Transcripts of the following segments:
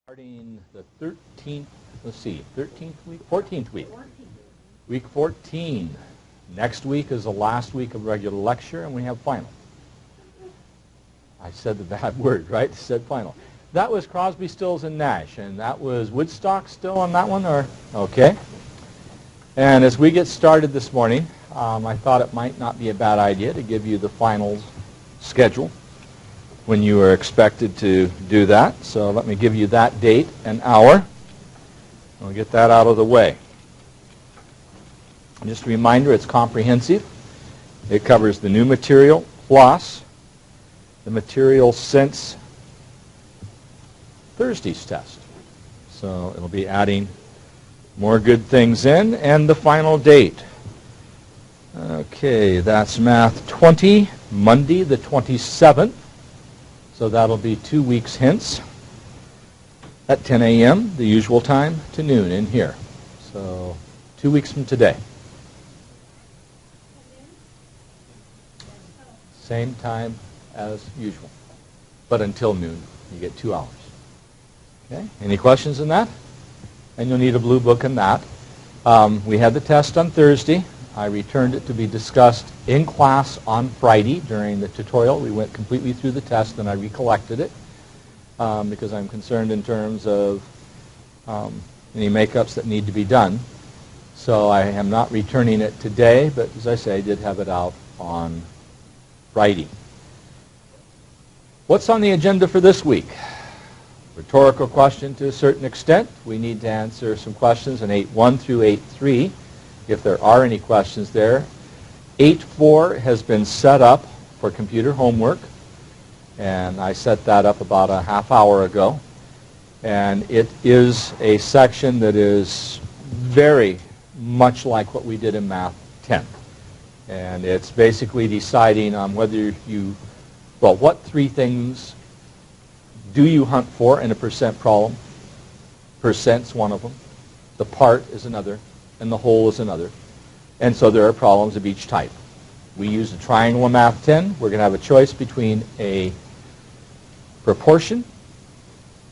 Starting the 13th, let's see, 13th week, 14th week. Week 14. Next week is the last week of regular lecture, and we have final. I said the bad word, right? I said final. That was Crosby, Stills, and Nash, and that was Woodstock still on that one, or? Okay. And as we get started this morning, I thought it might not be a bad idea to give you the finals schedule when you are expected to do that. So let me give you that date and hour. I'll get that out of the way. Just a reminder, it's comprehensive. It covers the new material plus the material since Thursday's test. So it'll be adding more good things in, and the final date. Okay, that's Math 20, Monday the 27th. So that'll be 2 weeks hence at 10 a.m., the usual time, to noon in here. So 2 weeks from today. Same time as usual. But until noon, you get 2 hours. Okay? Any questions in that? And you'll need a blue book in that. We had the test on Thursday. I returned it to be discussed in class on Friday during the tutorial. We went completely through the test, and I recollected it because I'm concerned in terms of any makeups that need to be done. So I am not returning it today, but as I say, I did have it out on Friday. What's on the agenda for this week? Rhetorical question to a certain extent. We need to answer some questions in 8.1 through 8.3. If there are any questions there. 8.4 has been set up for computer homework, and I set that up about a half hour ago. And it is a section that is very much like what we did in Math 10. And it's basically deciding on whether what 3 things do you hunt for in a percent problem. Percent's one of them. The part is another. And the whole is another. And so there are problems of each type. We use a triangle in Math 10. We're going to have a choice between a proportion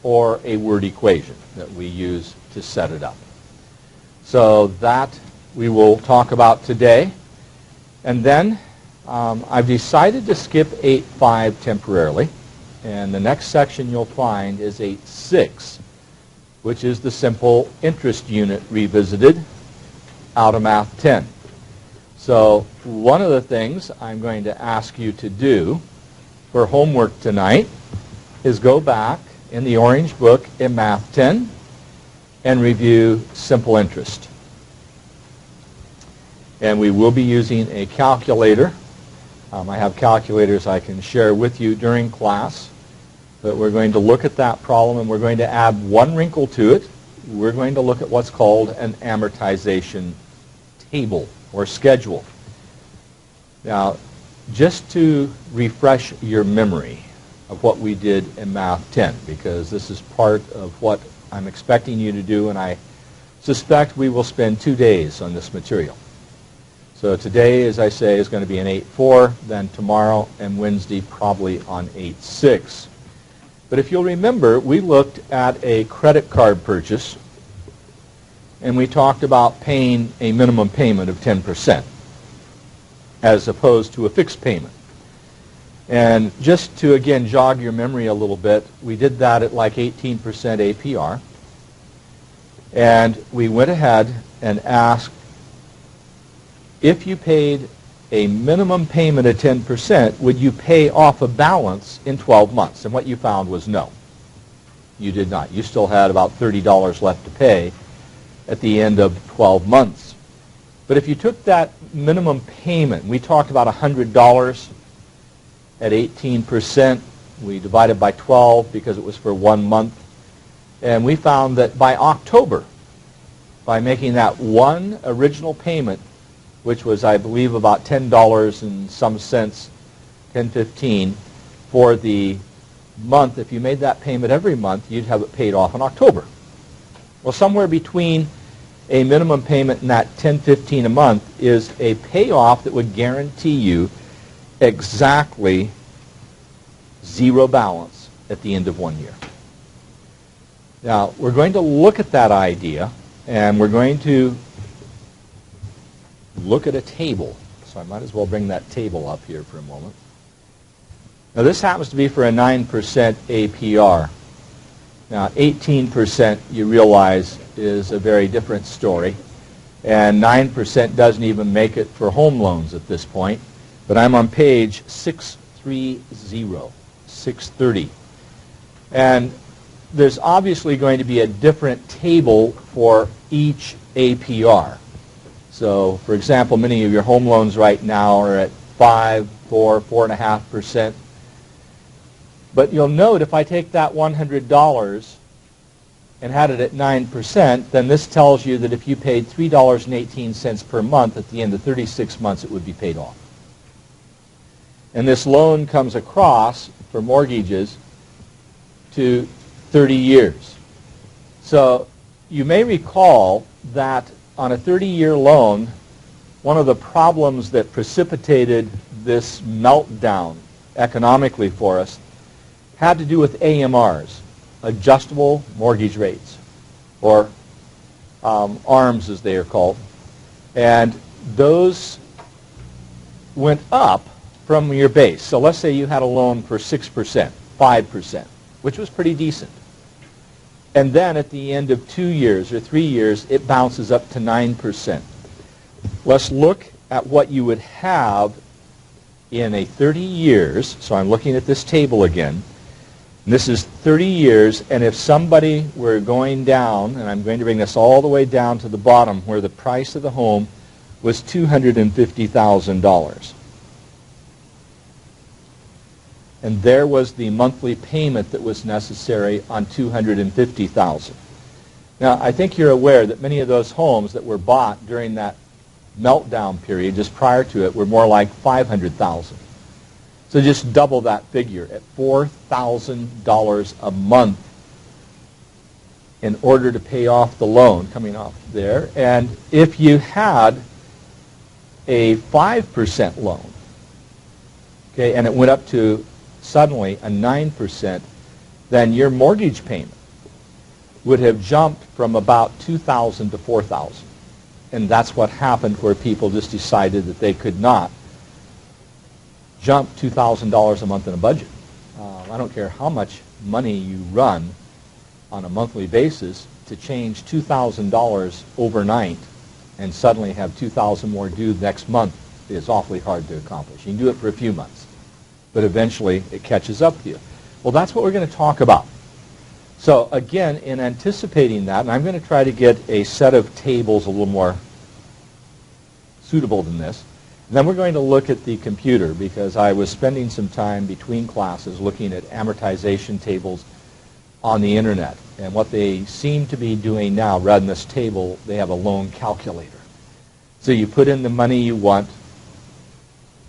or a word equation that we use to set it up. So that we will talk about today. And then I've decided to skip 8.5 temporarily. And the next section you'll find is 8.6, which is the simple interest unit revisited out of Math 10. So one of the things I'm going to ask you to do for homework tonight is go back in the orange book in Math 10 and review simple interest. And we will be using a calculator. I have calculators I can share with you during class, but we're going to look at that problem and we're going to add one wrinkle to it. We're going to look at what's called an amortization table or schedule. Now, just to refresh your memory of what we did in Math 10, because this is part of what I'm expecting you to do, and I suspect we will spend 2 days on this material. So today, as I say, is going to be an 8.4, then tomorrow and Wednesday probably on 8.6. But if you'll remember, we looked at a credit card purchase, and we talked about paying a minimum payment of 10% as opposed to a fixed payment. And just to, again, jog your memory a little bit, we did that at like 18% APR. And we went ahead and asked, if you paid a minimum payment of 10%, would you pay off a balance in 12 months? And what you found was no. You did not. You still had about $30 left to pay at the end of 12 months. But if you took that minimum payment, we talked about $100 at 18%. We divided by 12 because it was for 1 month. And we found that by October, by making that one original payment, which was, I believe, about $10 and some cents, $10.15 for the month, if you made that payment every month, you'd have it paid off in October. Well, somewhere between a minimum payment and that $10.15 a month is a payoff that would guarantee you exactly 0 balance at the end of 1 year. Now, we're going to look at that idea, and we're going to look at a table. So I might as well bring that table up here for a moment. Now, this happens to be for a 9% APR. Now, 18%, you realize, is a very different story. And 9% doesn't even make it for home loans at this point. But I'm on page 630. And there's obviously going to be a different table for each APR. So, for example, many of your home loans right now are at 5, 4, 4.5%. But you'll note if I take that $100 and had it at 9%, then this tells you that if you paid $3.18 per month at the end of 36 months, it would be paid off. And this loan comes across for mortgages to 30 years. So you may recall that on a 30-year loan, one of the problems that precipitated this meltdown economically for us had to do with AMRs, adjustable mortgage rates, or ARMs as they are called. And those went up from your base. So let's say you had a loan for 6%, 5%, which was pretty decent. And then at the end of 2 years or 3 years, it bounces up to 9%. Let's look at what you would have in a 30 years. So I'm looking at this table again. And this is 30 years, and if somebody were going down, and I'm going to bring this all the way down to the bottom where the price of the home was $250,000. And there was the monthly payment that was necessary on $250,000. Now, I think you're aware that many of those homes that were bought during that meltdown period, just prior to it, were more like $500,000. So just double that figure at $4,000 a month in order to pay off the loan coming off there. And if you had a 5% loan, okay, and it went up to suddenly a 9%, then your mortgage payment would have jumped from about $2,000 to $4,000. And that's what happened where people just decided that they could not jump $2,000 a month in a budget. I don't care how much money you run on a monthly basis to change $2,000 overnight and suddenly have $2,000 more due next month is awfully hard to accomplish. You can do it for a few months, but eventually it catches up to you. Well, that's what we're going to talk about. So again, in anticipating that, and I'm going to try to get a set of tables a little more suitable than this. And then we're going to look at the computer because I was spending some time between classes looking at amortization tables on the internet. And what they seem to be doing now, rather than this table, they have a loan calculator. So you put in the money you want,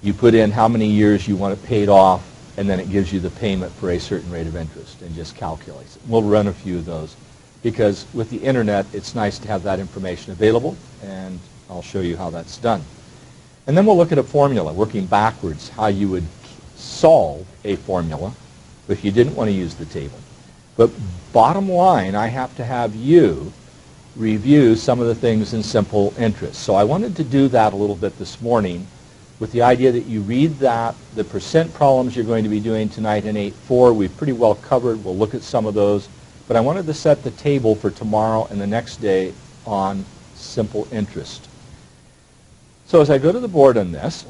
you put in how many years you want it paid off, and then it gives you the payment for a certain rate of interest and just calculates it. We'll run a few of those because with the internet, it's nice to have that information available, and I'll show you how that's done. And then we'll look at a formula, working backwards, how you would solve a formula if you didn't want to use the table. But bottom line, I have to have you review some of the things in simple interest. So I wanted to do that a little bit this morning with the idea that you read that. The percent problems you're going to be doing tonight in 8.4, we've pretty well covered. We'll look at some of those. But I wanted to set the table for tomorrow and the next day on simple interest. So as I go to the board on this,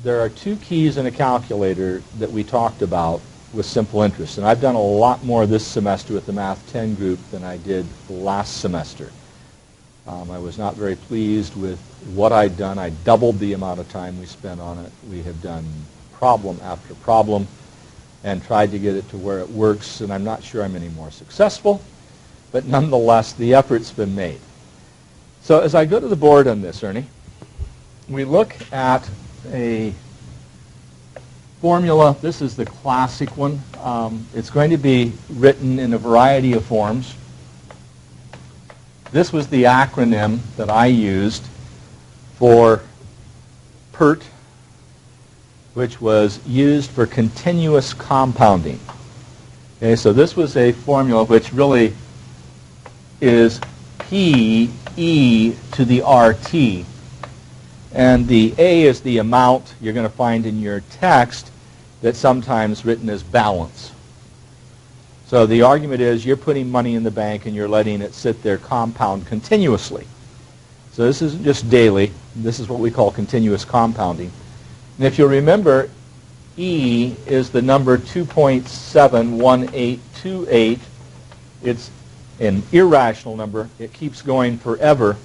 there are two keys in a calculator that we talked about with simple interest. And I've done a lot more this semester with the Math 10 group than I did last semester. I was not very pleased with what I'd done. I doubled the amount of time we spent on it. We have done problem after problem and tried to get it to where it works, and I'm not sure I'm any more successful, but nonetheless, the effort's been made. So as I go to the board on this, Ernie, we look at a formula. This is the classic one. It's going to be written in a variety of forms. This was the acronym that I used for PERT, which was used for continuous compounding. Okay, so this was a formula which really is P e to the RT. And the A is the amount you're going to find in your text that's sometimes written as balance. So the argument is you're putting money in the bank and you're letting it sit there compound continuously. So this isn't just daily. This is what we call continuous compounding. And if you'll remember, E is the number 2.71828. It's an irrational number. It keeps going forever.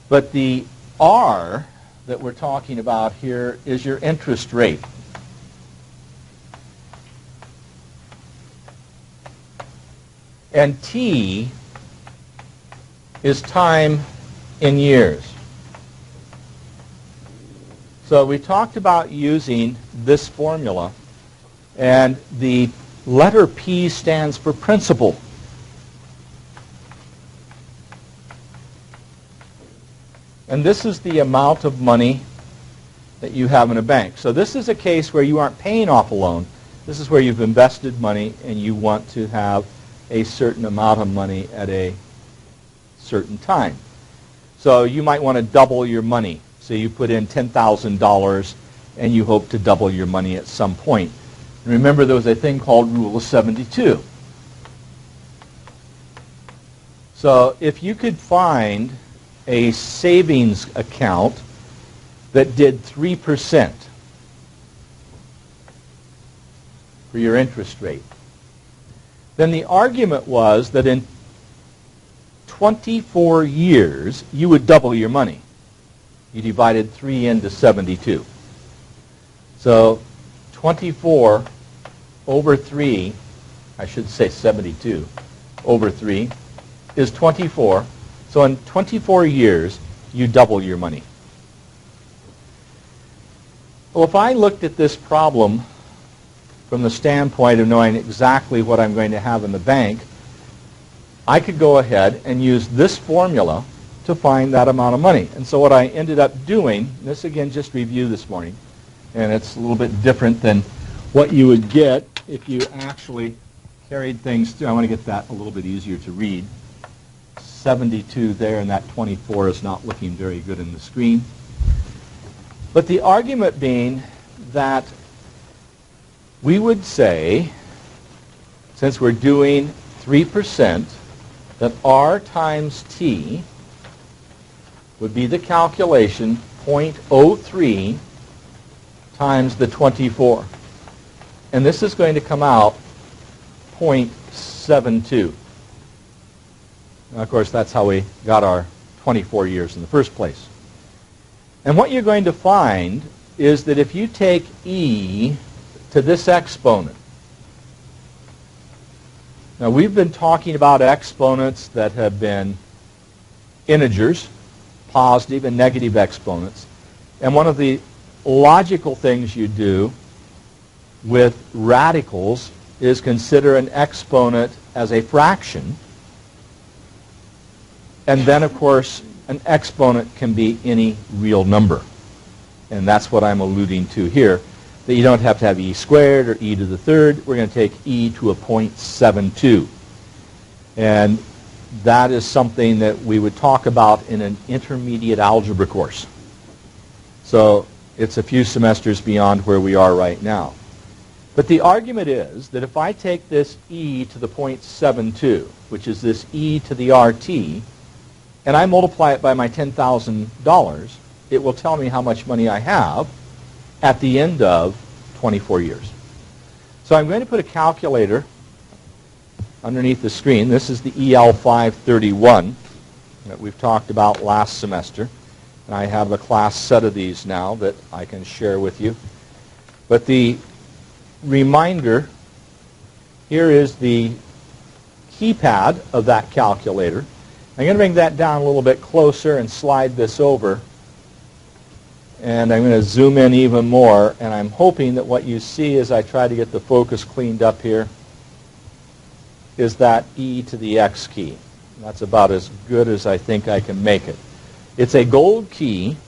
But the R that we're talking about here is your interest rate. And T is time in years. So we talked about using this formula, and the letter P stands for principal. And this is the amount of money that you have in a bank. So this is a case where you aren't paying off a loan. This is where you've invested money and you want to have a certain amount of money at a certain time. So you might want to double your money. So you put in $10,000 and you hope to double your money at some point. And remember, there was a thing called Rule of 72. So if you could find a savings account that did 3% for your interest rate, then the argument was that in 24 years you would double your money. You divided 3 into 72. So 24 over 3, I should say 72, over 3 is 24. So in 24 years, you double your money. Well, if I looked at this problem from the standpoint of knowing exactly what I'm going to have in the bank, I could go ahead and use this formula to find that amount of money. And so what I ended up doing, this again just review this morning, and it's a little bit different than what you would get if you actually carried things through. I want to get that a little bit easier to read. 72 there, and that 24 is not looking very good in the screen. But the argument being that we would say, since we're doing 3%, that R times T would be the calculation 0.03 times the 24. And this is going to come out 0.72. Now, of course, that's how we got our 24 years in the first place. And what you're going to find is that if you take e to this exponent, now we've been talking about exponents that have been integers, positive and negative exponents. And one of the logical things you do with radicals is consider an exponent as a fraction. And then, of course, an exponent can be any real number. And that's what I'm alluding to here, that you don't have to have e squared or e to the third. We're going to take e to a 0.72. And that is something that we would talk about in an intermediate algebra course. So it's a few semesters beyond where we are right now. But the argument is that if I take this e to the 0.72, which is this e to the RT, and I multiply it by my $10,000, it will tell me how much money I have at the end of 24 years. So I'm going to put a calculator underneath the screen. This is the EL531 that we've talked about last semester. And I have a class set of these now that I can share with you. But the reminder, here is the keypad of that calculator. I'm going to bring that down a little bit closer and slide this over. And I'm going to zoom in even more. And I'm hoping that what you see as I try to get the focus cleaned up here is that e to the x key. That's about as good as I think I can make it. It's a gold key.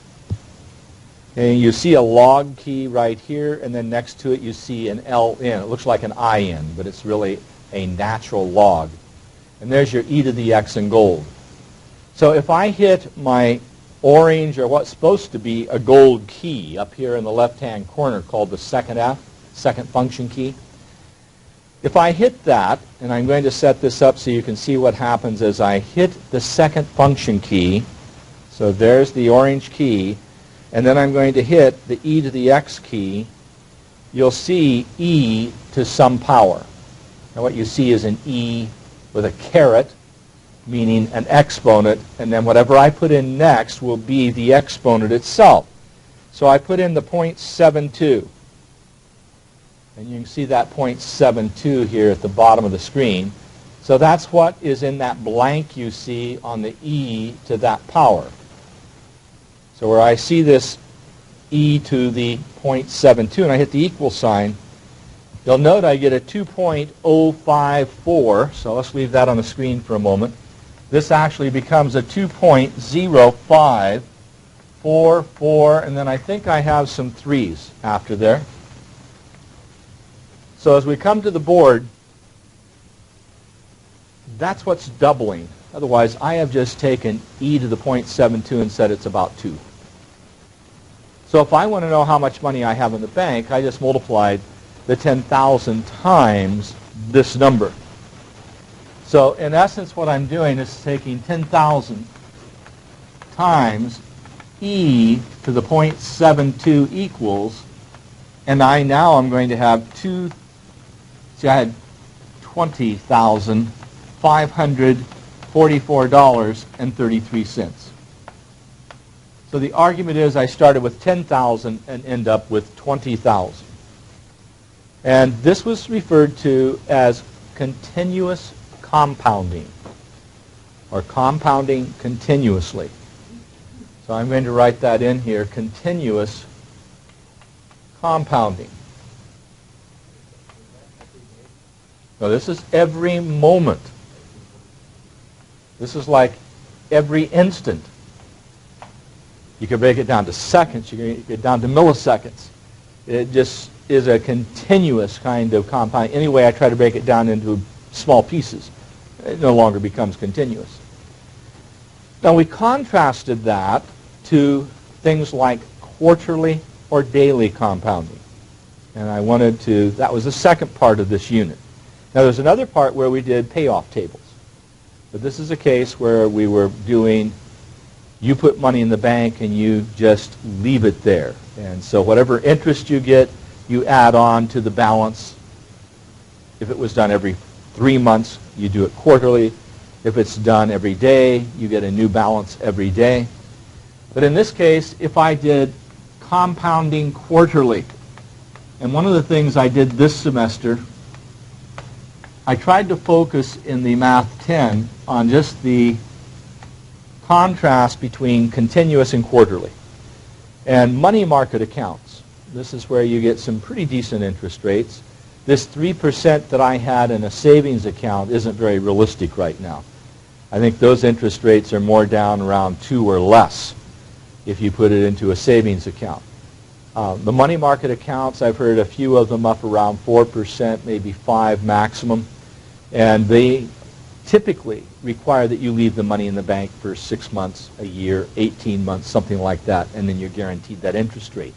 And you see a log key right here. And then next to it you see an LN. It looks like an IN, but it's really a natural log. And there's your e to the x in gold. So if I hit my orange, or what's supposed to be a gold key up here in the left-hand corner called the second F, second function key, if I hit that, and I'm going to set this up so you can see what happens as I hit the second function key, so there's the orange key, and then I'm going to hit the e to the x key, you'll see e to some power. Now what you see is an e with a caret, meaning an exponent, and then whatever I put in next will be the exponent itself. So I put in the 0.72. And you can see that 0.72 here at the bottom of the screen. So that's what is in that blank you see on the e to that power. So where I see this e to the 0.72 and I hit the equal sign, you'll note I get a 2.054. So let's leave that on the screen for a moment. This actually becomes a 2.0544, and then I think I have some 3's after there. So as we come to the board, that's what's doubling. Otherwise, I have just taken e to the 0.72 and said it's about 2. So if I want to know how much money I have in the bank, I just multiplied the 10,000 times this number. So in essence, what I'm doing is taking 10,000 times e to the 0.72 equals, and I going to have I had $20,544.33. So the argument is I started with 10,000 and end up with 20,000. And this was referred to as continuous compounding, or compounding continuously. So I'm going to write that in here, continuous compounding. So this is every moment. This is like every instant. You can break it down to seconds. You can get it down to milliseconds. It just is a continuous kind of compound. Anyway, I try to break it down into small pieces. It no longer becomes continuous. Now we contrasted that to things like quarterly or daily compounding. And that was the second part of this unit. Now there's another part where we did payoff tables. But this is a case where we were doing, you put money in the bank and you just leave it there. And so whatever interest you get, you add on to the balance. If it was done every 3 months, you do it quarterly. If it's done every day, you get a new balance every day. But in this case, if I did compounding quarterly, and one of the things I did this semester, I tried to focus in the Math 10 on just the contrast between continuous and quarterly. And money market accounts. This is where you get some pretty decent interest rates. This 3% that I had in a savings account isn't very realistic right now. I think those interest rates are more down around 2 or less if you put it into a savings account. The money market accounts, I've heard a few of them up around 4%, maybe 5 maximum. And they typically require that you leave the money in the bank for 6 months, a year, 18 months, something like that, and then you're guaranteed that interest rate.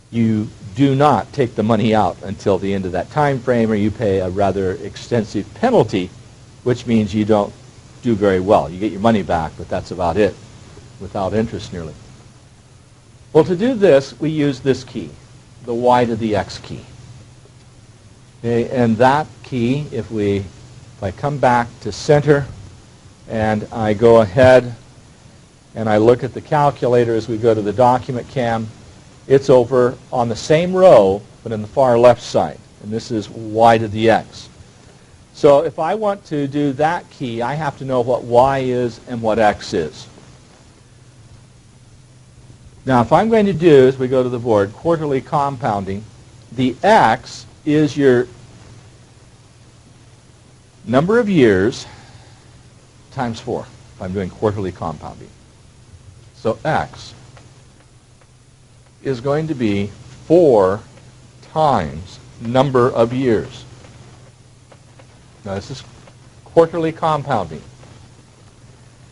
You do not take the money out until the end of that time frame, or you pay a rather extensive penalty, which means you don't do very well. You get your money back, but that's about it, without interest nearly. Well, to do this, we use this key, the y to the x key. Okay, and that key, if I come back to center and I go ahead and I look at the calculator as we go to the document cam, it's over on the same row but in the far left side, and this is y to the x. So if I want to do that key, I have to know what y is and what x is. Now if I'm going to do, as we go to the board, quarterly compounding, the x is your number of years times 4 if I'm doing quarterly compounding. So x is going to be 4 times number of years. Now this is quarterly compounding.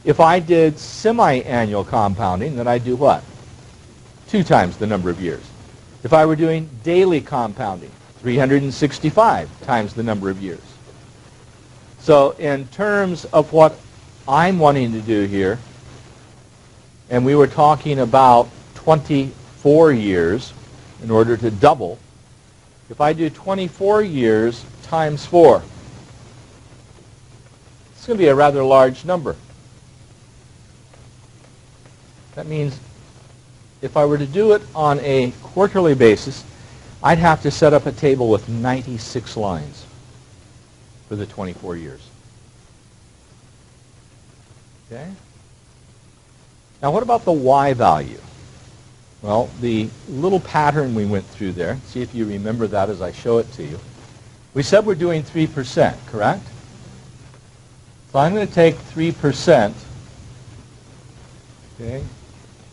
If I did semi-annual compounding, then I'd do what? 2 times the number of years. If I were doing daily compounding, 365 times the number of years. So in terms of what I'm wanting to do here, and we were talking about 24 years in order to double, if I do 24 years times 4, it's going to be a rather large number. That means if I were to do it on a quarterly basis, I'd have to set up a table with 96 lines for the 24 years. Okay? Now what about the y value? Well, the little pattern we went through there, see if you remember that as I show it to you. We said we're doing 3%, correct? So I'm going to take 3%, okay,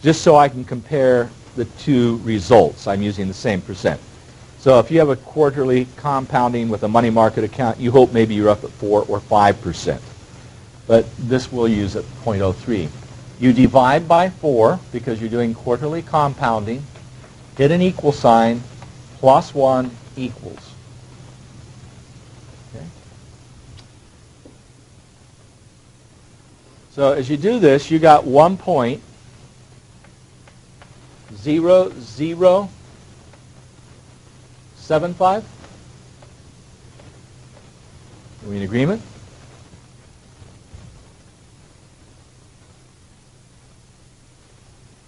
just so I can compare the two results. I'm using the same percent. So if you have a quarterly compounding with a money market account, you hope maybe you're up at 4 or 5%. But this we'll use at 0.03. You divide by 4 because you're doing quarterly compounding, hit an equal sign, plus 1 equals. Okay? So as you do this, you got 1.0075. Are we in agreement?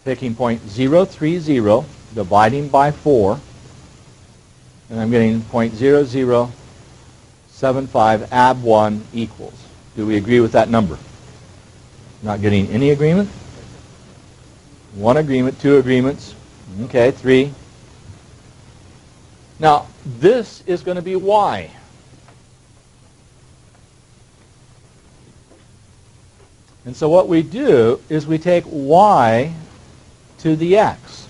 Taking 0.030, dividing by 4, and I'm getting 0.0075, add 1 equals. Do we agree with that number? Not getting any agreement? 1 agreement, 2 agreements, okay, 3. Now, this is going to be y. And so what we do is we take y to the x.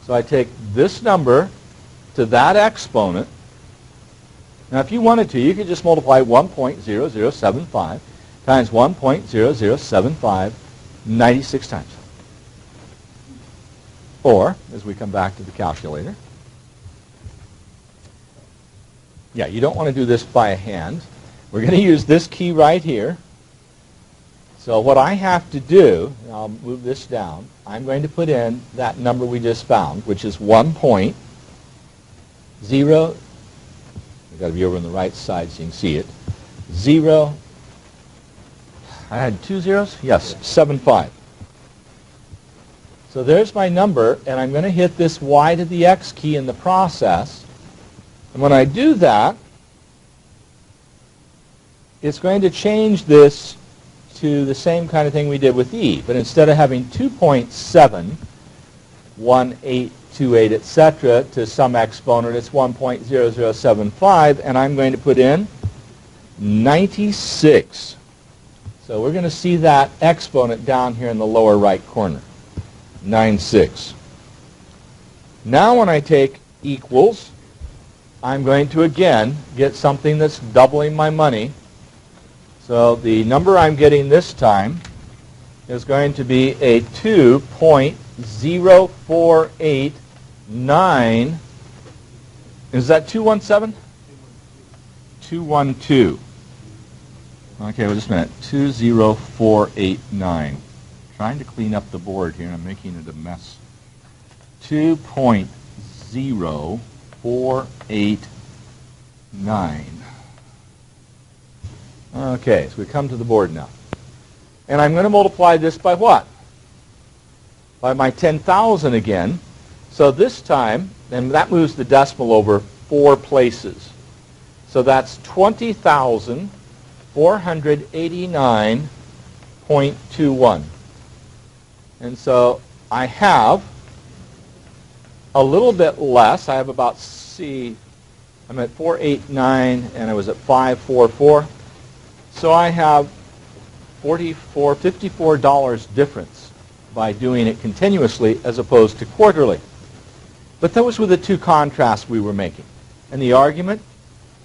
So I take this number to that exponent. Now if you wanted to, you could just multiply 1.0075 times 1.0075 96 times. Or, as we come back to the calculator, yeah, you don't want to do this by hand. We're going to use this key right here. So what I have to do, and I'll move this down, I'm going to put in that number we just found, which is 1.0. I've got to be over on the right side so you can see it. 0. I had 2 zeros? Yes, 75. So there's my number, and I'm going to hit this y to the x key in the process. And when I do that, it's going to change this to the same kind of thing we did with E. But instead of having 2.7, 1, 8, 2, 8, etc., to some exponent, it's 1.0075, and I'm going to put in 96. So we're going to see that exponent down here in the lower right corner, 96. Now when I take equals, I'm going to again get something that's doubling my money. So the number I'm getting this time is going to be a 2.0489. Is that 217? 212. Okay, well, just a minute. 20489. Trying to clean up the board here. I'm making it a mess. 2.0489. Okay, so we come to the board now. And I'm going to multiply this by what? By my 10,000 again. So this time, and that moves the decimal over 4 places. So that's 20,489.21. And so I have a little bit less. I have about, I'm at 489 and I was at 544. So I have $54 difference by doing it continuously as opposed to quarterly. But those were the two contrasts we were making. And the argument,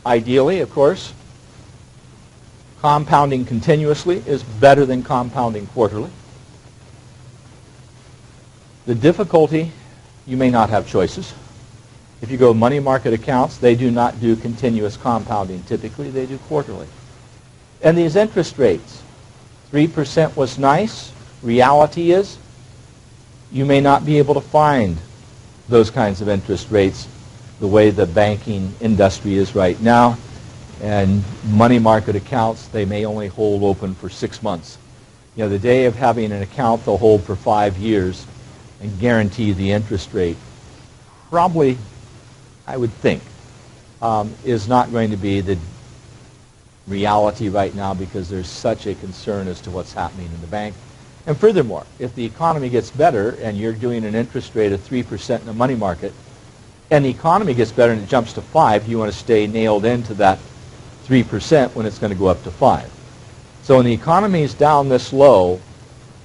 ideally, of course, Compounding continuously is better than compounding quarterly. The difficulty, you may not have choices. If you go money market accounts, they do not do continuous compounding typically. They do quarterly. And these interest rates, 3% was nice. Reality is you may not be able to find those kinds of interest rates the way the banking industry is right now. And money market accounts, they may only hold open for 6 months. You know, the day of having an account they'll hold for 5 years and guarantee the interest rate probably, I would think, is not going to be the reality right now because there's such a concern as to what's happening in the bank. And furthermore, if the economy gets better and you're doing an interest rate of 3% in the money market, and the economy gets better and it jumps to 5%, you want to stay nailed into that 3% when it's going to go up to 5%. So when the economy is down this low,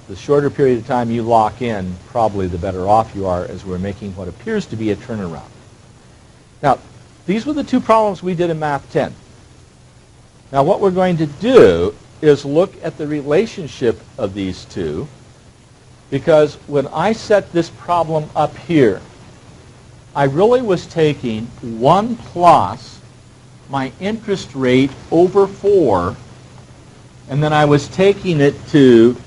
the shorter period of time you lock in, probably the better off you are as we're making what appears to be a turnaround. Now, these were the two problems we did in Math 10. Now, what we're going to do is look at the relationship of these two, because when I set this problem up here, I really was taking 1 plus my interest rate over 4, and then I was taking it to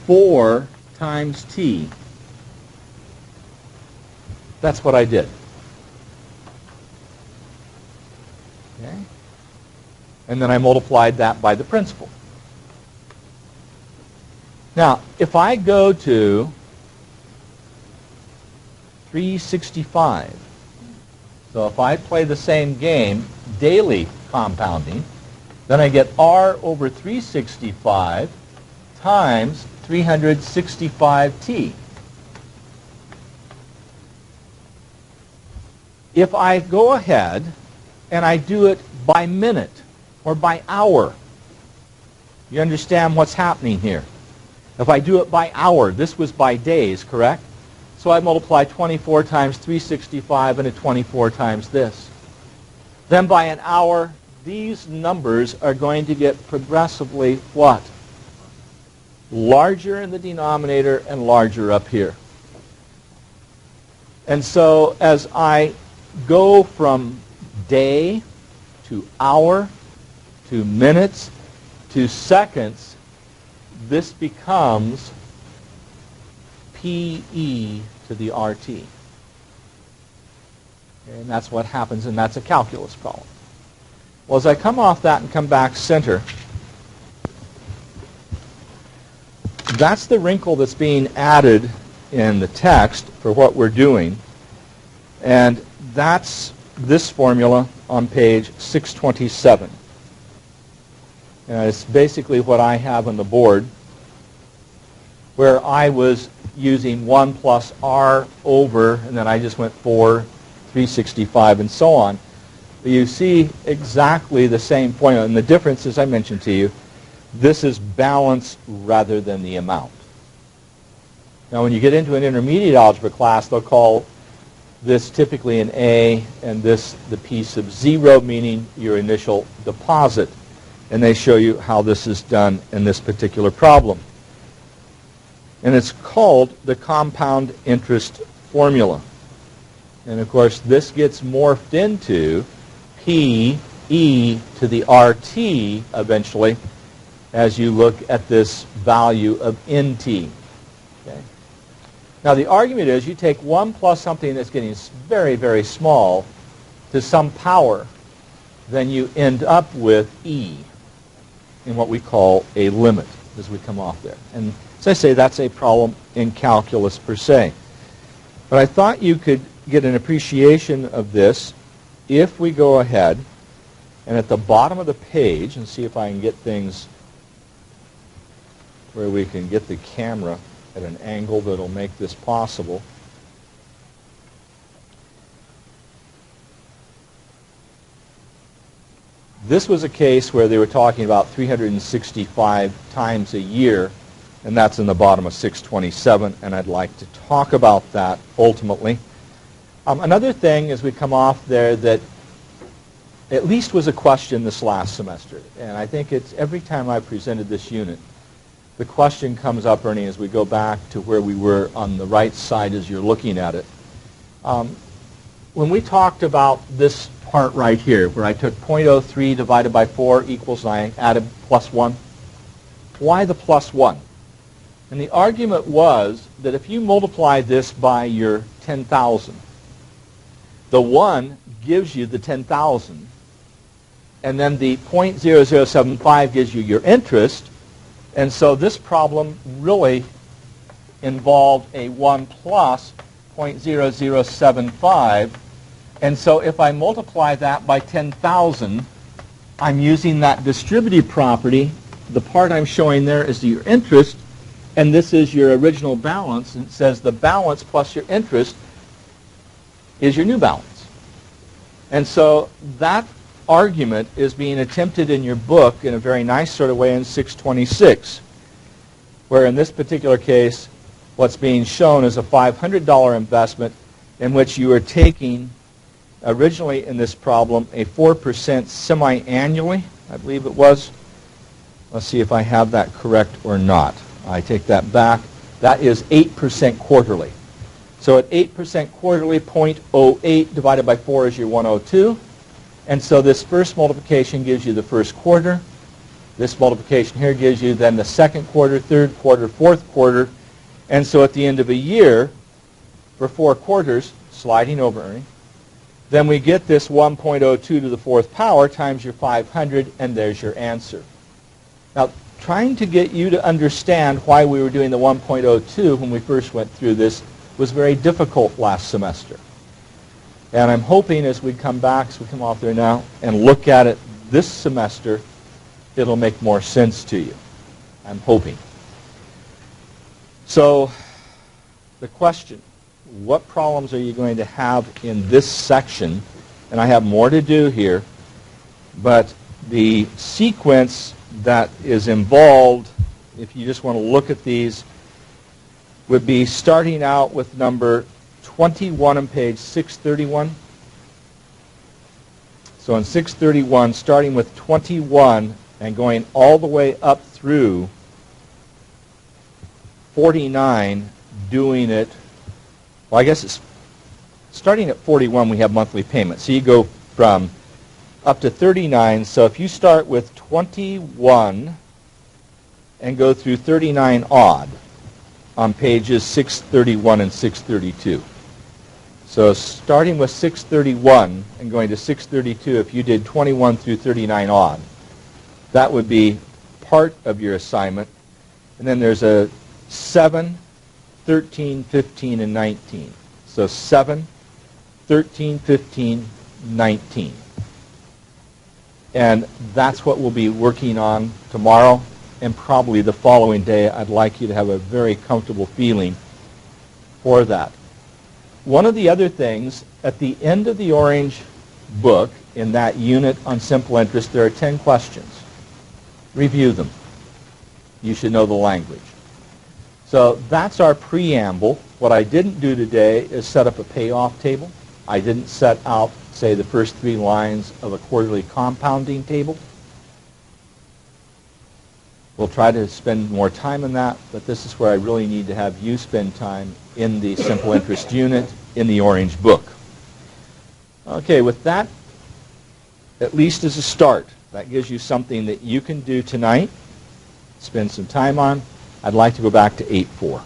4 times t. That's what I did. Okay? And then I multiplied that by the principal. Now, if I go to 365, so if I play the same game, daily compounding, then I get r over 365 times 365t. If I go ahead and I do it by minute or by hour, you understand what's happening here. If I do it by hour, this was by days, correct? So I multiply 24 times 365 into 24 times this. Then by an hour, these numbers are going to get progressively what? Larger in the denominator and larger up here. And so as I go from day to hour to minutes to seconds, this becomes PE to the RT. And that's what happens, and that's a calculus problem. Well, as I come off that and come back center, that's the wrinkle that's being added in the text for what we're doing. And that's this formula on page 627. And it's basically what I have on the board, where I was using 1 plus r over, and then I just went 4, 365, and so on. But you see exactly the same formula. And the difference, as I mentioned to you, this is balance rather than the amount. Now, when you get into an intermediate algebra class, they'll call this typically an A, and this the P sub 0, meaning your initial deposit. And they show you how this is done in this particular problem. And it's called the compound interest formula. And of course, this gets morphed into PE to the RT eventually as you look at this value of NT. Okay? Now, the argument is you take 1 plus something that's getting very, very small to some power, then you end up with E in what we call a limit as we come off there. And as I say, that's a problem in calculus per se. But I thought you could get an appreciation of this if we go ahead and at the bottom of the page, and see if I can get things where we can get the camera at an angle that will make this possible. This was a case where they were talking about 365 times a year, and that's in the bottom of 627, and I'd like to talk about that ultimately. Another thing as we come off there that at least was a question this last semester. And I think it's every time I presented this unit, the question comes up, Ernie, as we go back to where we were on the right side as you're looking at it. When we talked about this part right here, where I took 0.03 divided by 4 equals, and I added plus 1, why the plus 1? And the argument was that if you multiply this by your 10,000, the 1 gives you the 10,000, and then the 0.0075 gives you your interest, and so this problem really involved a 1 plus 0.0075, and so if I multiply that by 10,000, I'm using that distributive property. The part I'm showing there is your interest, and this is your original balance, and it says the balance plus your interest is your new balance. And so that argument is being attempted in your book in a very nice sort of way in 626, where in this particular case, what's being shown is a $500 investment in which you are taking, originally in this problem, a 4% semi-annually, I believe it was. Let's see if I have that correct or not. I take that back. That is 8% quarterly. So at 8% quarterly, 0.08 divided by 4 is your 102. And so this first multiplication gives you the first quarter. This multiplication here gives you then the second quarter, third quarter, fourth quarter. And so at the end of a year, for 4 quarters, sliding over, Ernie, then we get this 1.02 to the 4th power times your 500, and there's your answer. Now, trying to get you to understand why we were doing the 1.02 when we first went through this was very difficult last semester. And I'm hoping as we come back, as we come off there now, and look at it this semester, it'll make more sense to you. I'm hoping. So, the question, what problems are you going to have in this section? And I have more to do here, but the sequence that is involved, if you just want to look at these, would be starting out with number 21 on page 631. So on 631, starting with 21 and going all the way up through 49, doing it, well, I guess it's starting at 41, we have monthly payments. So you go from up to 39. So if you start with 21 and go through 39 odd on pages 631 and 632. So starting with 631 and going to 632, if you did 21 through 39 odd, that would be part of your assignment. And then there's a 7, 13, 15, and 19. So 7, 13, 15, 19. And that's what we'll be working on tomorrow, and probably the following day. I'd like you to have a very comfortable feeling for that. One of the other things, at the end of the orange book, in that unit on simple interest, there are 10 questions. Review them. You should know the language. So that's our preamble. What I didn't do today is set up a payoff table. I didn't set out, say, the first 3 lines of a quarterly compounding table. We'll try to spend more time on that, but this is where I really need to have you spend time in the simple interest unit in the orange book. Okay, with that, at least as a start, that gives you something that you can do tonight, spend some time on. I'd like to go back to 8.4.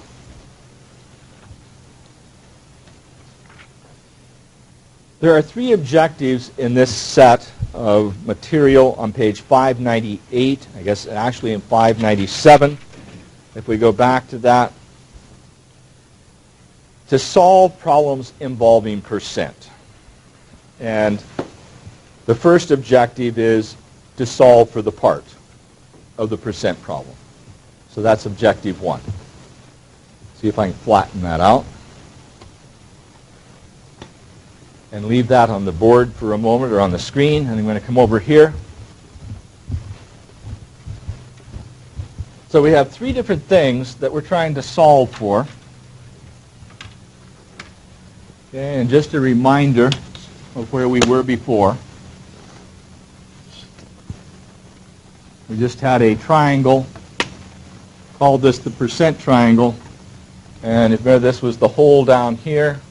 There are 3 objectives in this set of material on page 598, I guess actually in 597. If we go back to that, to solve problems involving percent. And the first objective is to solve for the part of the percent problem. So that's objective 1. See if I can flatten that out. And leave that on the board for a moment or on the screen. And I'm going to come over here. So we have 3 different things that we're trying to solve for. Okay, and just a reminder of where we were before. We just had a triangle, called this the percent triangle, and if this was the whole down here,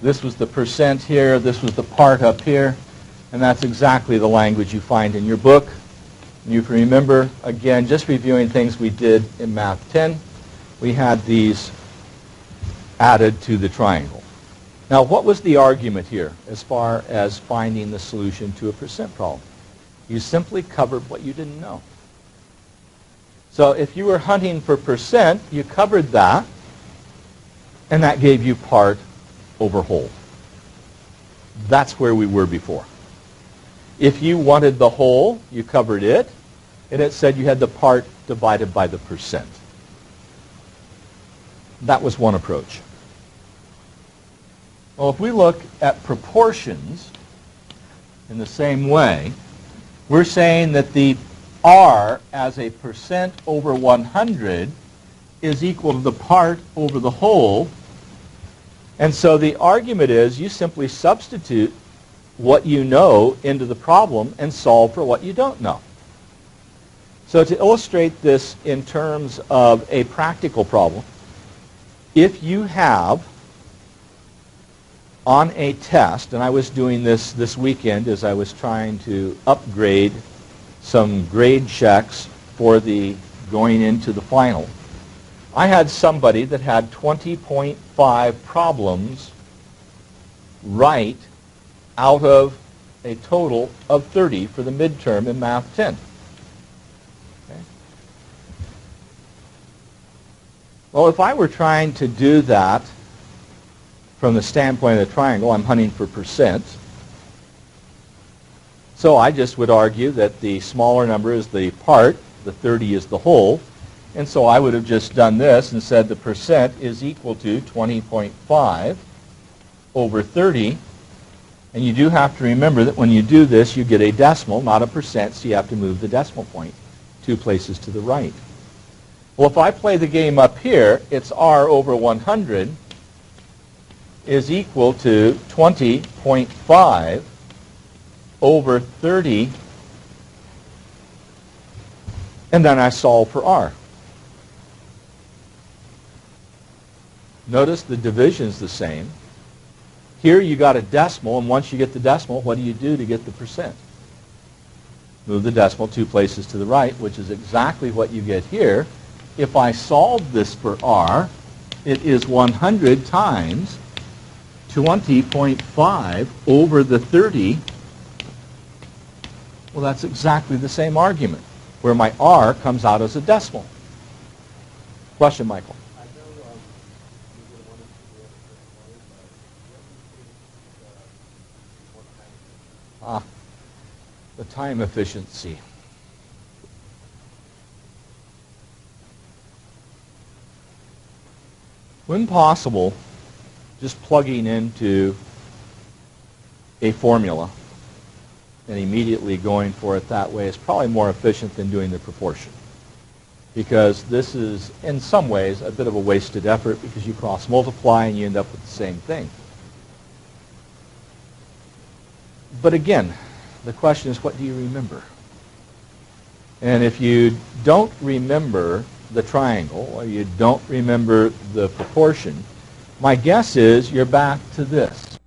this was the percent here, this was the part up here, and that's exactly the language you find in your book. You can remember, again, just reviewing things we did in Math 10, we had these added to the triangle. Now, what was the argument here as far as finding the solution to a percent problem? You simply covered what you didn't know. So if you were hunting for percent, you covered that, and that gave you part over whole. That's where we were before. If you wanted the whole, you covered it, and it said you had the part divided by the percent. That was one approach. Well, if we look at proportions in the same way, we're saying that the R as a percent over 100 is equal to the part over the whole. And so the argument is you simply substitute what you know into the problem and solve for what you don't know. So to illustrate this in terms of a practical problem, if you have on a test, and I was doing this weekend as I was trying to upgrade some grade checks for the going into the final, I had somebody that had 20.5 problems right out of a total of 30 for the midterm in Math 10. Okay. Well, if I were trying to do that from the standpoint of the triangle, I'm hunting for percent. So I just would argue that the smaller number is the part, the 30 is the whole, and so I would have just done this and said the percent is equal to 20.5 over 30. And you do have to remember that when you do this, you get a decimal, not a percent, so you have to move the decimal point 2 places to the right. Well, if I play the game up here, it's R over 100 is equal to 20.5 over 30, and then I solve for R. Notice the division's the same. Here you got a decimal, and once you get the decimal, what do you do to get the percent? Move the decimal 2 places to the right, which is exactly what you get here. If I solve this for R, it is 100 times 20.5 over the 30. Well, that's exactly the same argument, where my R comes out as a decimal. Question, Michael? The time efficiency. When possible, just plugging into a formula and immediately going for it that way is probably more efficient than doing the proportion. Because this is, in some ways, a bit of a wasted effort because you cross multiply and you end up with the same thing. But again, the question is, what do you remember? And if you don't remember the triangle or you don't remember the proportion, my guess is you're back to this.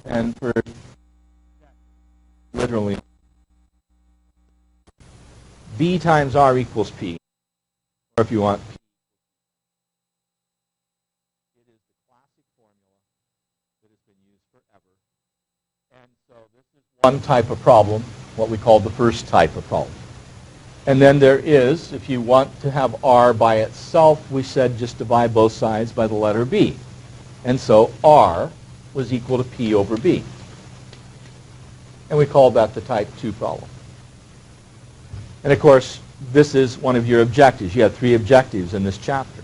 And for literally, B times R equals P. Or if you want P. It is the classic formula that has been used forever. And so this is one type of problem, what we call the first type of problem. And then there is, if you want to have R by itself, we said just divide both sides by the letter B. And so R was equal to P over B. And we called that the type 2 problem. And of course, this is one of your objectives. You have 3 objectives in this chapter.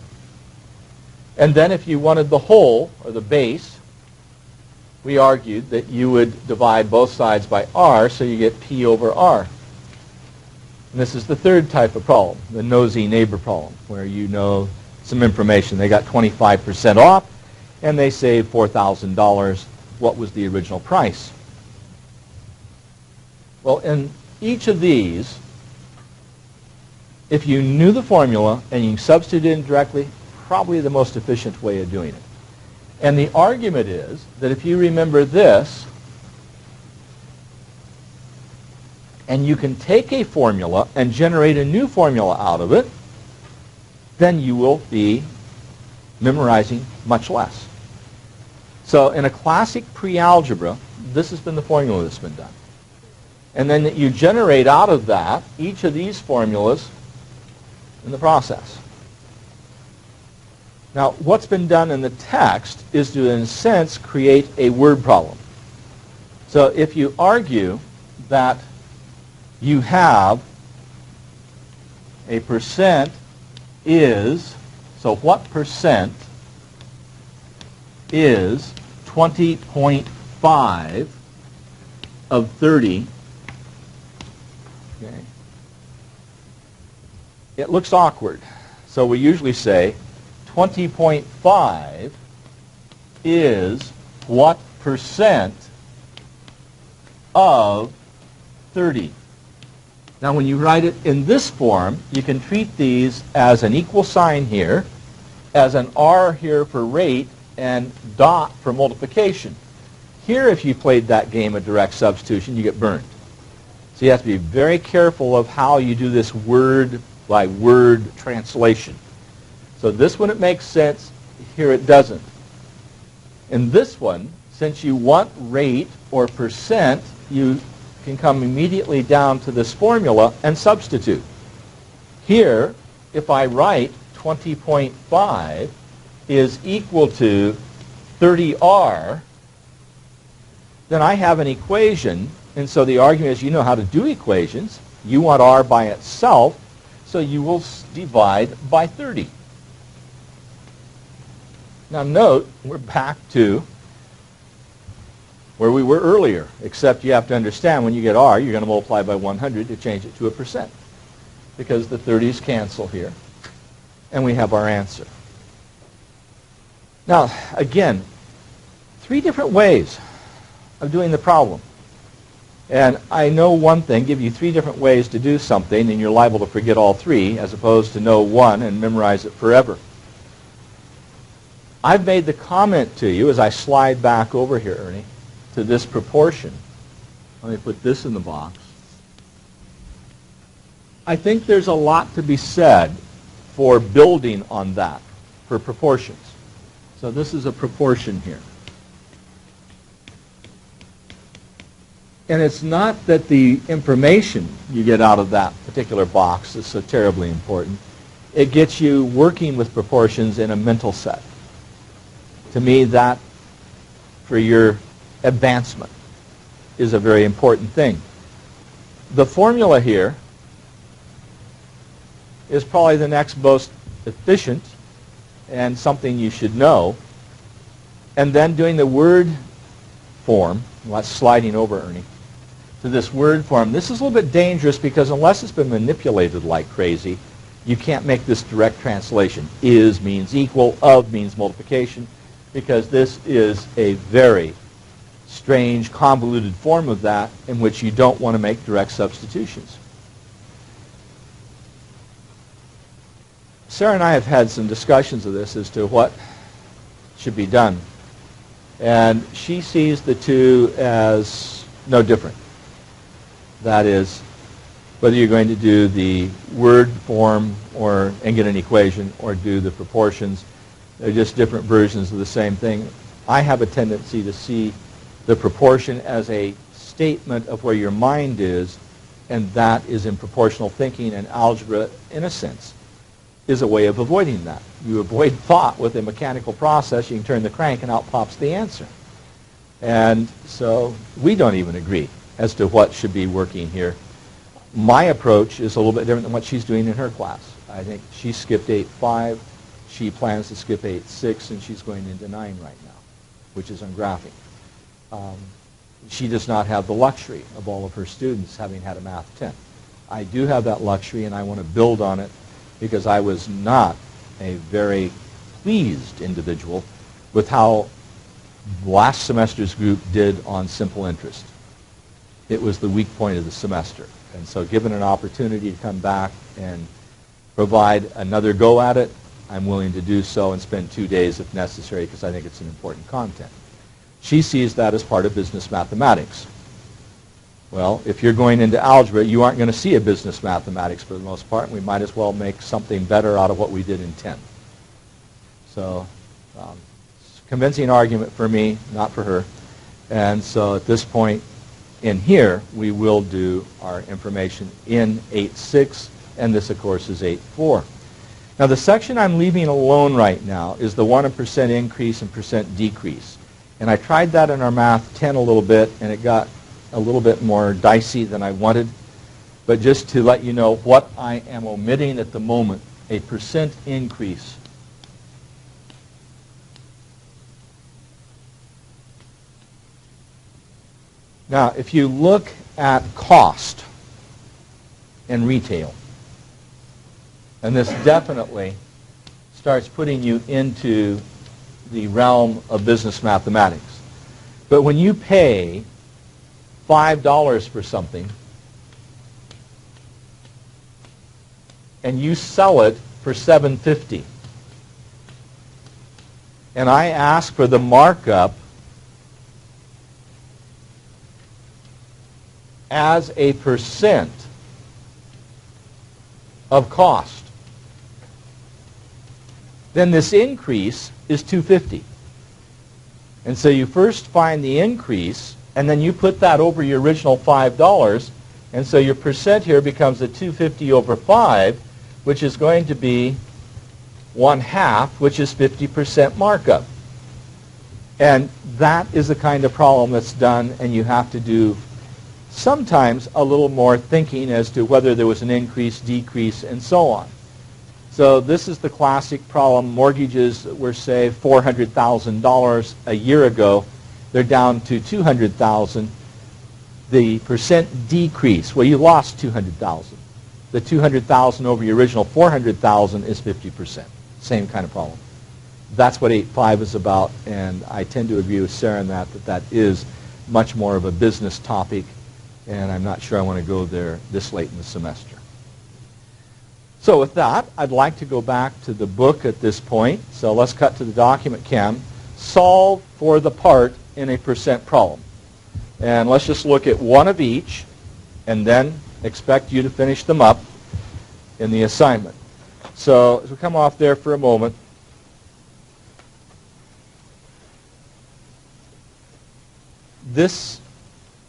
And then if you wanted the whole, or the base, we argued that you would divide both sides by R, so you get P over R. And this is the third type of problem, the nosy neighbor problem, where you know some information. They got 25% off, and they saved $4,000. What was the original price? Well, in each of these, if you knew the formula and you substituted it in directly, probably the most efficient way of doing it. And the argument is that if you remember this, and you can take a formula and generate a new formula out of it, then you will be memorizing much less. So in a classic pre-algebra, this has been the formula that's been done. And then you generate out of that each of these formulas in the process. Now, what's been done in the text is to, in a sense, create a word problem. So if you argue that you have a percent is, so what percent is 20.5 of 30? Okay. It looks awkward. So we usually say 20.5 is what percent of 30? Now, when you write it in this form, you can treat these as an equal sign here, as an R here for rate, and dot for multiplication. Here, if you played that game of direct substitution, you get burned. So you have to be very careful of how you do this word by word translation. So this one, it makes sense. Here it doesn't. In this one, since you want rate or percent, you can come immediately down to this formula and substitute. Here, if I write 20.5 is equal to 30R, then I have an equation. And so the argument is, you know how to do equations. You want R by itself, so you will divide by 30. Now note, we're back to where we were earlier, except you have to understand when you get R, you're going to multiply by 100 to change it to a percent, because the 30s cancel here, and we have our answer. Now, again, 3 different ways of doing the problem. And I know one thing, give you 3 different ways to do something, and you're liable to forget all 3, as opposed to know one and memorize it forever. I've made the comment to you, as I slide back over here, Ernie, to this proportion. Let me put this in the box. I think there's a lot to be said for building on that, for proportions. So this is a proportion here. And it's not that the information you get out of that particular box is so terribly important. It gets you working with proportions in a mental set. To me, that, for your advancement, is a very important thing. The formula here is probably the next most efficient and something you should know. And then doing the word form, well, that's sliding over, Ernie, to this word form. This is a little bit dangerous because unless it's been manipulated like crazy, you can't make this direct translation. Is means equal, of means multiplication, because this is a very strange, convoluted form of that in which you don't want to make direct substitutions. Sarah and I have had some discussions of this as to what should be done. And she sees the two as no different. That is, whether you're going to do the word form and get an equation or do the proportions, they're just different versions of the same thing. I have a tendency to see the proportion as a statement of where your mind is, and that is in proportional thinking, and algebra, in a sense, is a way of avoiding that. You avoid thought with a mechanical process. You can turn the crank and out pops the answer. And so we don't even agree as to what should be working here. My approach is a little bit different than what she's doing in her class. I think she skipped 8.5. She plans to skip 8.6, and she's going into 9 right now, which is on graphing. She does not have the luxury of all of her students having had a Math 10. I do have that luxury, and I want to build on it because I was not a very pleased individual with how last semester's group did on simple interest. it was the weak point of the semester. And so given an opportunity to come back and provide another go at it, I'm willing to do so and spend 2 days if necessary because I think it's an important content. She sees that as part of business mathematics. Well, if you're going into algebra, you aren't going to see a business mathematics for the most part, and we might as well make something better out of what we did in 10. So, convincing argument for me, not for her. And so at this point in here, we will do our information in 8.6, and this, of course, is 8.4. Now, the section I'm leaving alone right now is the 1% increase and percent decrease. And I tried that in our Math 10 a little bit, and it got a little bit more dicey than I wanted. But just to let you know what I am omitting at the moment, a percent increase. Now, if you look at cost and retail, and this definitely starts putting you into the realm of business mathematics. But when you pay $5 for something and you sell it for $7.50, and I ask for the markup as a percent of cost, then this increase is $2.50. And so you first find the increase, and then you put that over your original $5, and so your percent here becomes a $2.50 over 5, which is going to be 1/2, which is 50% markup. And that is the kind of problem that's done, and you have to do sometimes a little more thinking as to whether there was an increase, decrease, and so on. So this is the classic problem. Mortgages were, say, $400,000 a year ago. They're down to $200,000. The percent decrease, well, you lost $200,000. The $200,000 over your original $400,000 is 50%. Same kind of problem. That's what 8.5 is about, and I tend to agree with Sarah in that is much more of a business topic, and I'm not sure I want to go there this late in the semester. So with that, I'd like to go back to the book at this point. So let's cut to the document cam. Solve for the part in a percent problem. And let's just look at one of each and then expect you to finish them up in the assignment. So as we come off there for a moment,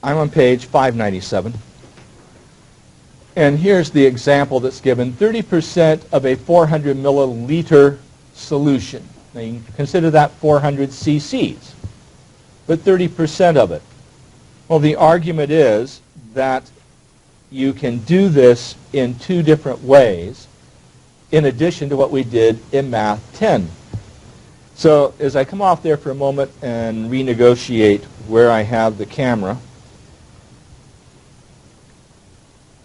I'm on page 597. And here's the example that's given. 30% of a 400 milliliter solution. Now you can consider that 400 cc's, but 30% of it. Well, the argument is that you can do this in two different ways in addition to what we did in Math 10. So as I come off there for a moment and renegotiate where I have the camera,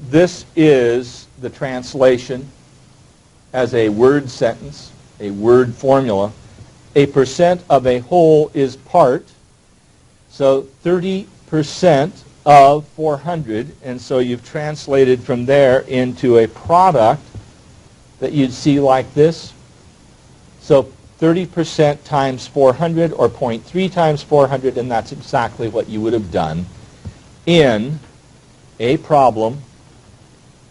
this is the translation as a word sentence, a word formula. A percent of a whole is part. So 30% of 400, and so you've translated from there into a product that you'd see like this. So 30% times 400, or 0.3 times 400, and that's exactly what you would have done in a problem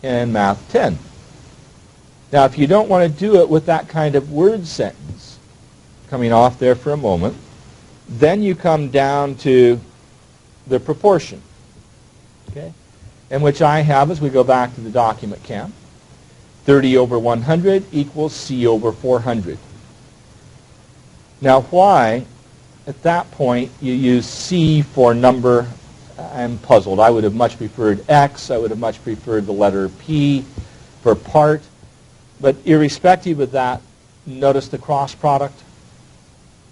in Math 10. Now, if you don't want to do it with that kind of word sentence, coming off there for a moment, then you come down to the proportion, okay? And which I have, as we go back to the document cam, 30 over 100 equals C over 400. Now, why, at that point, you use C for number? I'm puzzled. I would have much preferred X. I would have much preferred the letter P for part. But irrespective of that, notice the cross product,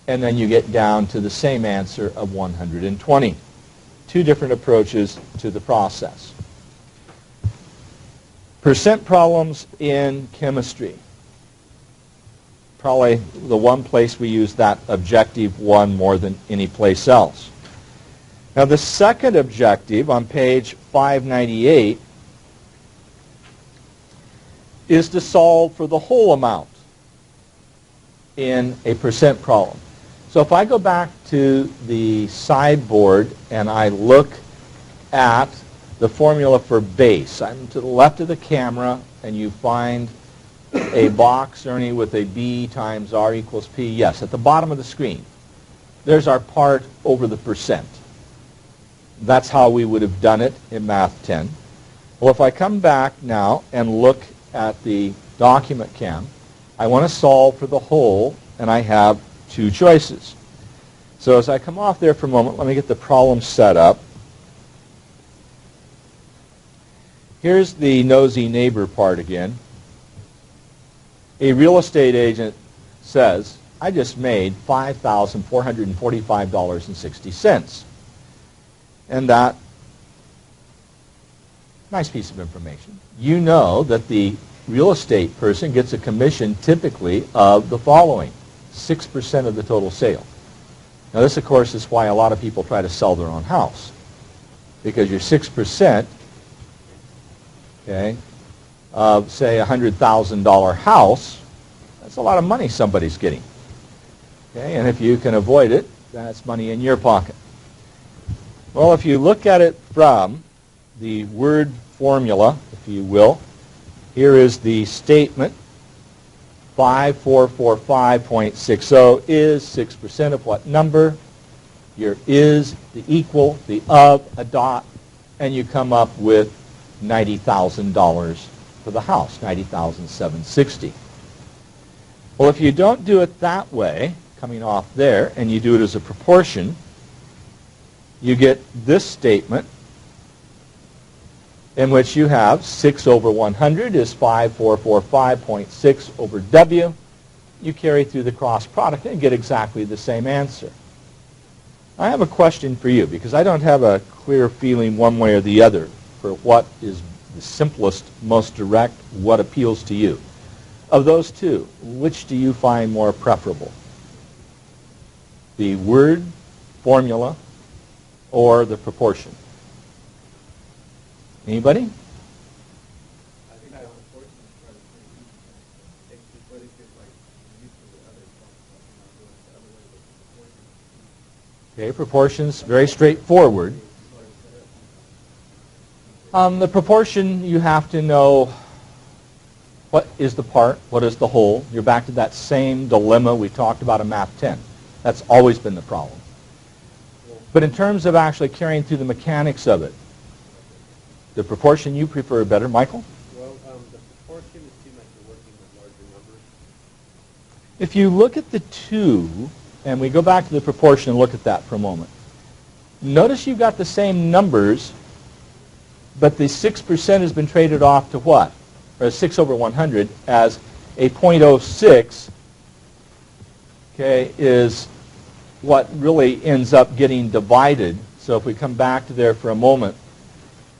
and then you get down to the same answer of 120. Two different approaches to the process. Percent problems in chemistry. Probably the one place we use that objective one more than any place else. Now the second objective on page 598 is to solve for the whole amount in a percent problem. So if I go back to the sideboard and I look at the formula for base, I'm to the left of the camera and you find a box, Ernie, with a B times R equals P. Yes, at the bottom of the screen. There's our part over the percent. That's how we would have done it in Math 10. Well, if I come back now and look at the document cam, I want to solve for the whole, and I have two choices. So as I come off there for a moment, let me get the problem set up. Here's the nosy neighbor part again. A real estate agent says, I just made $5,445.60. And that, nice piece of information. You know that the real estate person gets a commission typically of the following, 6% of the total sale. Now this, of course, is why a lot of people try to sell their own house. Because your 6%, okay, of, say, a $100,000 house, that's a lot of money somebody's getting. Okay, and if you can avoid it, that's money in your pocket. Well, if you look at it from the word formula, if you will, here is the statement. 5445.60 is 6% of what number? Your is, the equal, the of, a dot, and you come up with $90,000 for the house, $90,760. Well, if you don't do it that way, coming off there, and you do it as a proportion, you get this statement in which you have 6 over 100 is 5445.6 over W. You carry through the cross product and get exactly the same answer. I have a question for you because I don't have a clear feeling one way or the other for what is the simplest, most direct, what appeals to you. Of those two, which do you find more preferable? The word formula or the proportion? Anybody? I think the proportion is probably pretty easy. But if it's like used to the other stuff, the other way with proportion. Okay, proportions, very straightforward. The proportion, you have to know what is the part, what is the whole. You're back to that same dilemma we talked about in Math 10. That's always been the problem. But in terms of actually carrying through the mechanics of it, the proportion you prefer better, Michael? Well, the proportion, it seems like you're working with larger numbers. If you look at the two, and we go back to the proportion and look at that for a moment, notice you've got the same numbers, but the 6% has been traded off to what? Or 6 over 100 as a 0.06, okay, is what really ends up getting divided. So if we come back to there for a moment,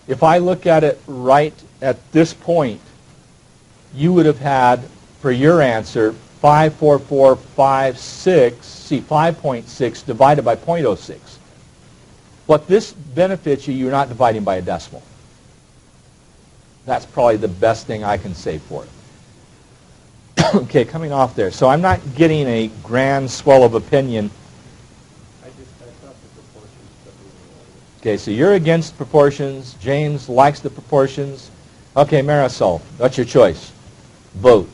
if I look at it right at this point, you would have had, for your answer, 54456, see, 5.6 divided by 0.06. What this benefits you, you're not dividing by a decimal. That's probably the best thing I can say for it. Okay, coming off there. So I'm not getting a grand swell of opinion. I thought the proportions. Okay, so you're against proportions. James likes the proportions. Okay, Marisol, what's your choice? Vote.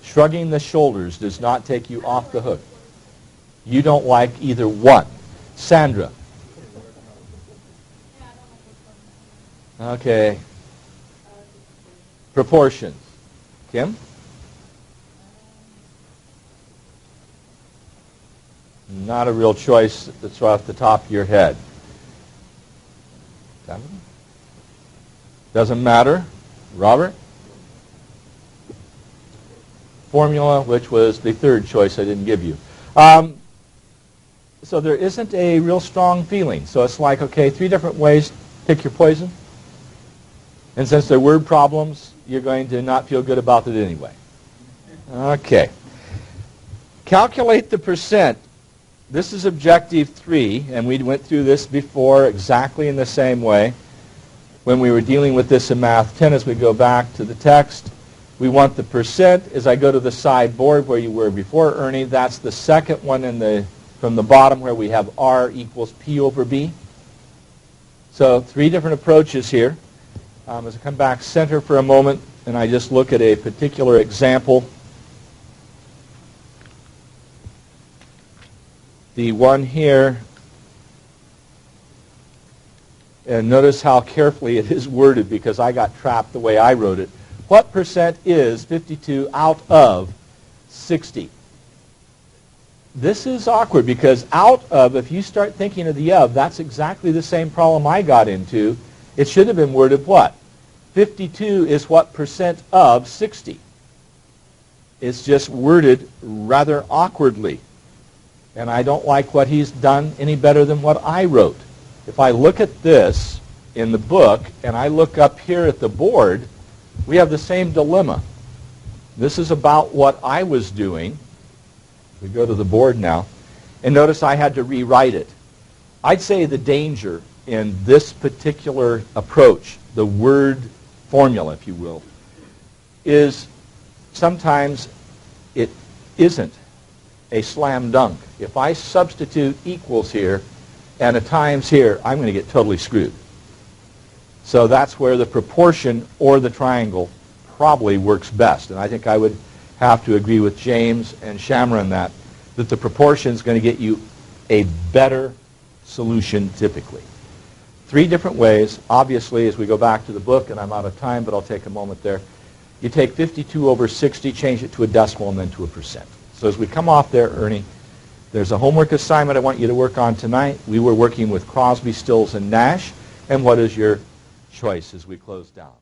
Shrugging the shoulders does not take you off the hook. You don't like either one. Sandra. Okay. Proportions. Kim? Not a real choice that's off the top of your head. Doesn't matter. Robert? Formula, which was the third choice I didn't give you. So there isn't a real strong feeling. So it's like, okay, 3 different ways, pick your poison. And since they're word problems, you're going to not feel good about it anyway. Okay. Calculate the percent this is objective 3, and we went through this before exactly in the same way when we were dealing with this in Math 10. As we go back to the text, we want the percent. As I go to the sideboard where you were before, Ernie, that's the second one from the bottom where we have R equals P over B. So 3 different approaches here. As I come back center for a moment and I just look at a particular example, the one here, and notice how carefully it is worded because I got trapped the way I wrote it. What percent is 52 out of 60? This is awkward because out of, if you start thinking of the of, that's exactly the same problem I got into. It should have been worded what? 52 is what percent of 60? It's just worded rather awkwardly. And I don't like what he's done any better than what I wrote. If I look at this in the book and I look up here at the board, we have the same dilemma. This is about what I was doing. We go to the board now, and notice I had to rewrite it. I'd say the danger in this particular approach, the word formula, if you will, is sometimes it isn't a slam dunk. If I substitute equals here and a times here, I'm going to get totally screwed. So that's where the proportion or the triangle probably works best. And I think I would have to agree with James and Shamra on that the proportion is going to get you a better solution typically. 3 different ways. Obviously, as we go back to the book, and I'm out of time, but I'll take a moment there, you take 52 over 60, change it to a decimal, and then to a percent. So as we come off there, Ernie, there's a homework assignment I want you to work on tonight. We were working with Crosby, Stills, and Nash. And what is your choice as we close down?